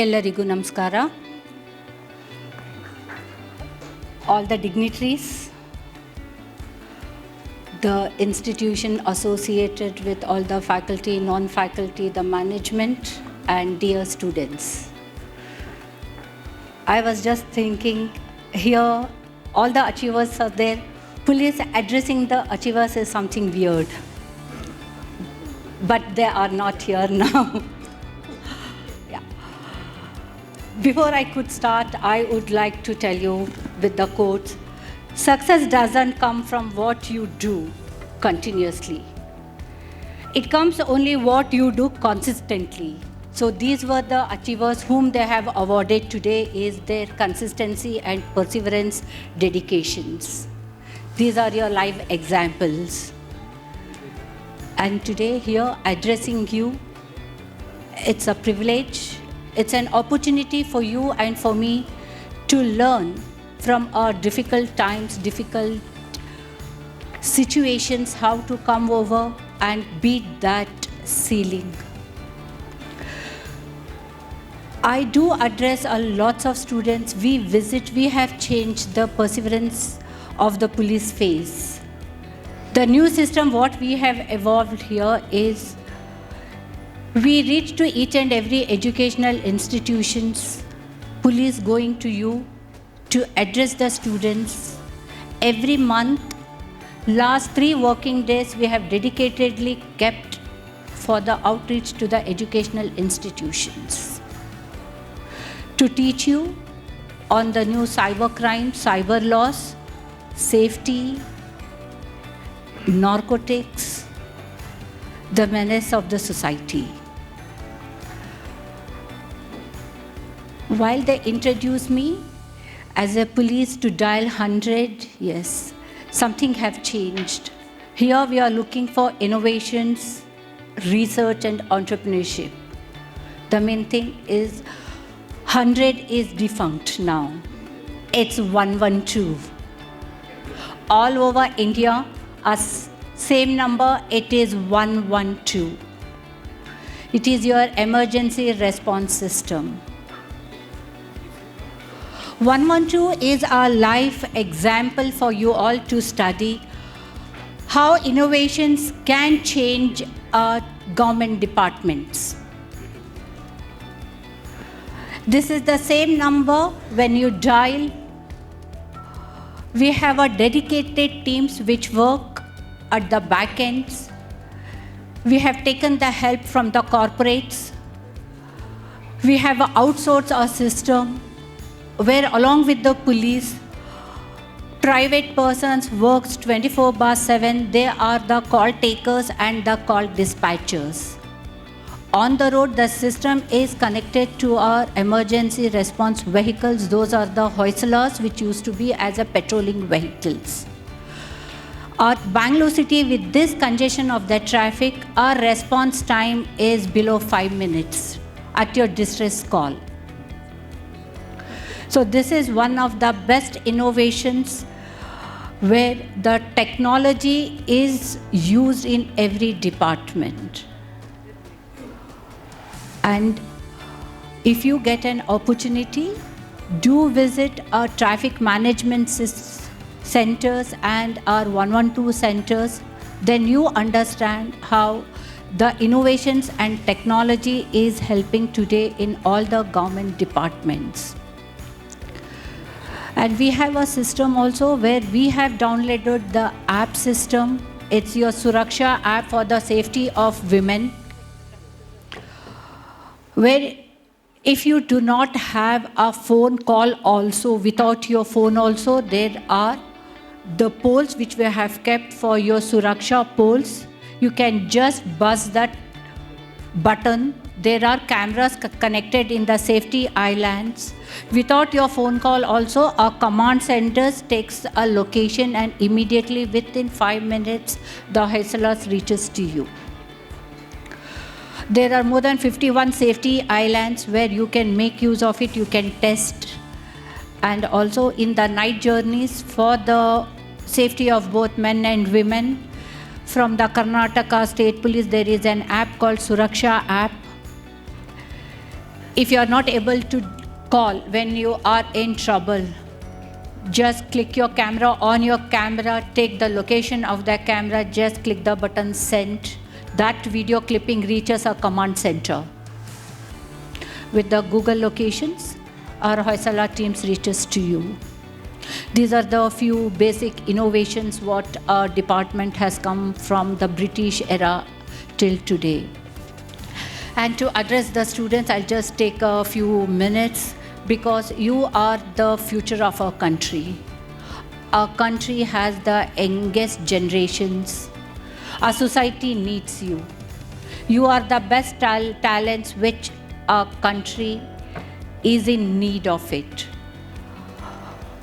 ಎಲ್ಲರಿಗೂ ನಮಸ್ಕಾರ. All the dignitaries, the institution associated with all the faculty, non-faculty, the management, and dear students. I was just thinking here, all the achievers are there. Police addressing the achievers is something weird. But they are not here now. Before I could start, I would like to tell you with the quotes, success doesn't come from what you do continuously. It comes only what you do consistently. So these were the achievers whom they have awarded today is their consistency and perseverance dedications. These are your live examples. And today here addressing you, it's a privilege. It's an opportunity for you and for me to learn from our difficult times, difficult situations, how to come over and beat that ceiling. I do address a lots of students. We have changed the perseverance of the police face. The new system, what we have evolved here is we reach to each and every educational institutions, police going to you to address the students. Every month, last 3 working days, we have dedicatedly kept for the outreach to the educational institutions to teach you on the new cyber crime, cyber laws, safety, narcotics, the menace of the society. While they introduce me as a police to dial 100, yes, something have changed. Here we are looking for innovations, research and entrepreneurship. The main thing is 100 is defunct now. It's 112. All over India, same number, it is 112. It is your emergency response system. 112 is our life example for you all to study how innovations can change our government departments. This is the same number when you dial. We have a dedicated teams which work at the back ends. We have taken the help from the corporates. We have outsourced our system where along with the police, private persons works 24/7. They are the call takers and the call dispatchers. On the road, the system is connected to our emergency response vehicles. Those are the hoislers which used to be as a patrolling vehicles. At Bangalore City, with this congestion of the traffic, our response time is below 5 minutes at your distress call. So this is one of the best innovations where the technology is used in every department. And if you get an opportunity, do visit our traffic management centers and our 112 centers, then you understand how the innovations and technology is helping today in all the government departments. And we have a system also where we have downloaded the app system. It's your Suraksha app for the safety of women, where if you do not have a phone call also, without your phone also, there are the poles which we have kept for your Suraksha poles. You can just buzz that button. There are cameras connected in the safety islands. Without your phone call also, our command centers takes a location and immediately within 5 minutes, the HSLS reaches to you. There are more than 51 safety islands where you can make use of it, you can test. And also in the night journeys for the safety of both men and women, from the Karnataka State Police, there is an app called Suraksha app. If you are not able to call when you are in trouble, just click your camera on your camera, take the location of the camera, just click the button send. That video clipping reaches a command center. With the Google locations, our Hoysala teams reaches to you. These are the few basic innovations what our department has come from the British era till today. And to address the students, I'll just take a few minutes because you are the future of our country. Our country has the youngest generations. Our society needs you. You are the best talents which our country is in need of it.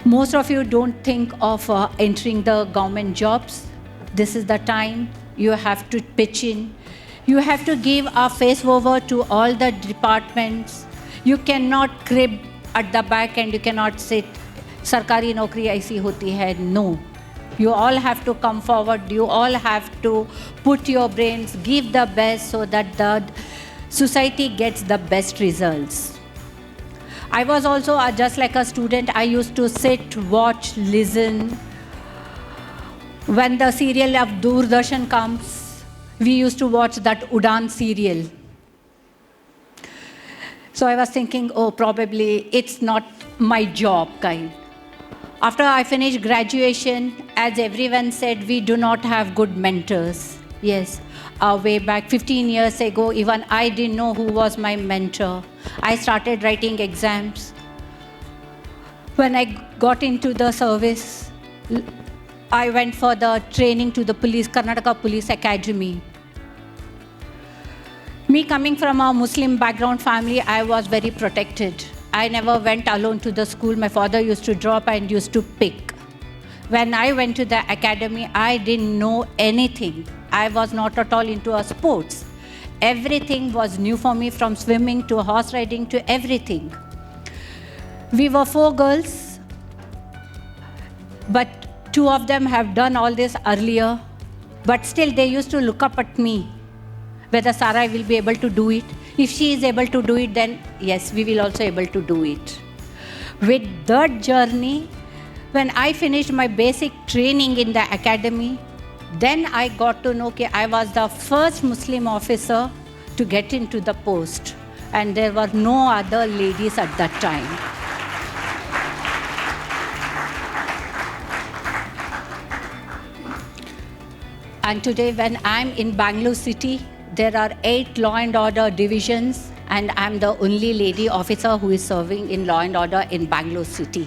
Most of you don't think of entering the government jobs. This is the time you have to pitch in. You have to give a face over to all the departments. You cannot crib at the back and you cannot sit, Sarkari naukri aisi hoti hai. No. You all have to come forward. You all have to put your brains, give the best so that the society gets the best results. I was also just like a student. I used to sit, watch, listen. When the serial of Doordarshan comes, we used to watch that Udaan serial. So I was thinking, oh, probably it's not my job kind. After I finished graduation, as everyone said, we do not have good mentors. Yes, way back 15 years ago, even I didn't know who was my mentor. I started writing exams. When I got into the service, I went for the training to the police, Karnataka Police Academy. Me coming from a Muslim background family, I was very protected. I never went alone to the school. My father used to drop and used to pick. When I went to the academy, I didn't know anything. I was not at all into sports. Everything was new for me, from swimming to horse riding to everything. We were 4 girls, but 2 of them have done all this earlier. But still, they used to look up at me, whether Sarai will be able to do it. If she is able to do it, then yes, we will also able to do it. With that journey, when I finished my basic training in the academy, then I got to know that I was the first Muslim officer to get into the post. And there were no other ladies at that time. And today when I'm in Bangalore city, there are 8 law and order divisions, and I'm the only lady officer who is serving in law and order in Bangalore city.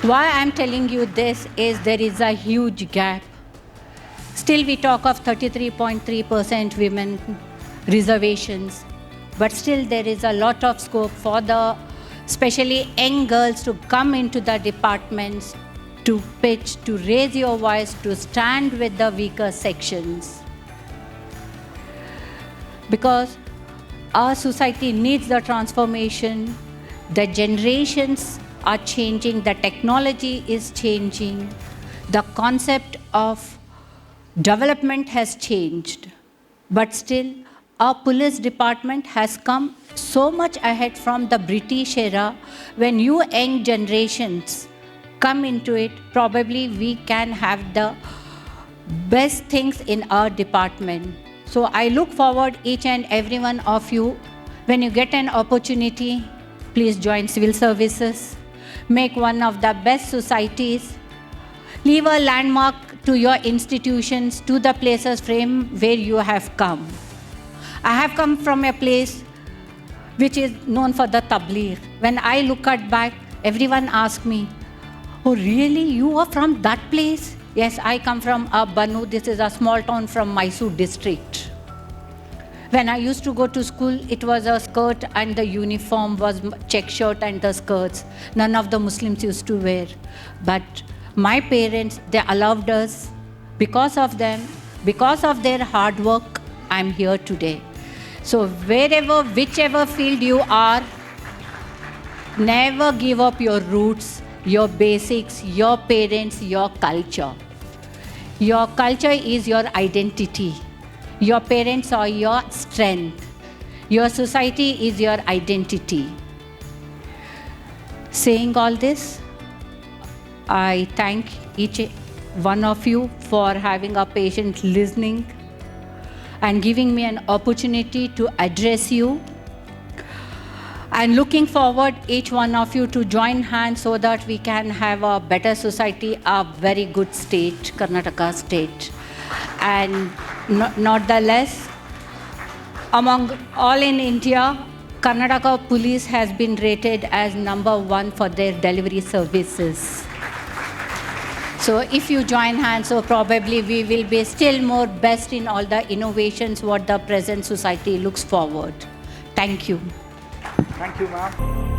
Why I'm telling you this is there is a huge gap. Still we talk of 33.3% women reservations, but still there is a lot of scope for the, especially young girls, to come into the departments, to pitch, to raise your voice, to stand with the weaker sections. Because our society needs the transformation, the generations are changing, the technology is changing, the concept of development has changed. But still, our police department has come so much ahead from the British era. When you young generations come into it, probably we can have the best things in our department. So I look forward each and every one of you, when you get an opportunity, please join civil services, make one of the best societies, leave a landmark to your institutions, to the places from where you have come. I have come from a place which is known for the tabligh. When I look at back, everyone asks me, oh really, you are from that place? Yes, I come from Banu. This is a small town from Mysore district. When I used to go to school, it was a skirt and the uniform was check shirt and the skirts. None of the Muslims used to wear. But my parents, they allowed us. Because of them, because of their hard work, I'm here today. So wherever, whichever field you are, never give up your roots, your basics, your parents, your culture. Your culture is your identity. Your parents are your strength. Your society is your identity. Saying all this, I thank each one of you for having a patient listening and giving me an opportunity to address you. And looking forward, each one of you to join hands so that we can have a better society, a very good state, Karnataka state. And not the less, among all in India, Karnataka police has been rated as #1 for their delivery services. So if you join hands, so probably we will be still more best in all the innovations what the present society looks forward. Thank you. Thank you, ma'am.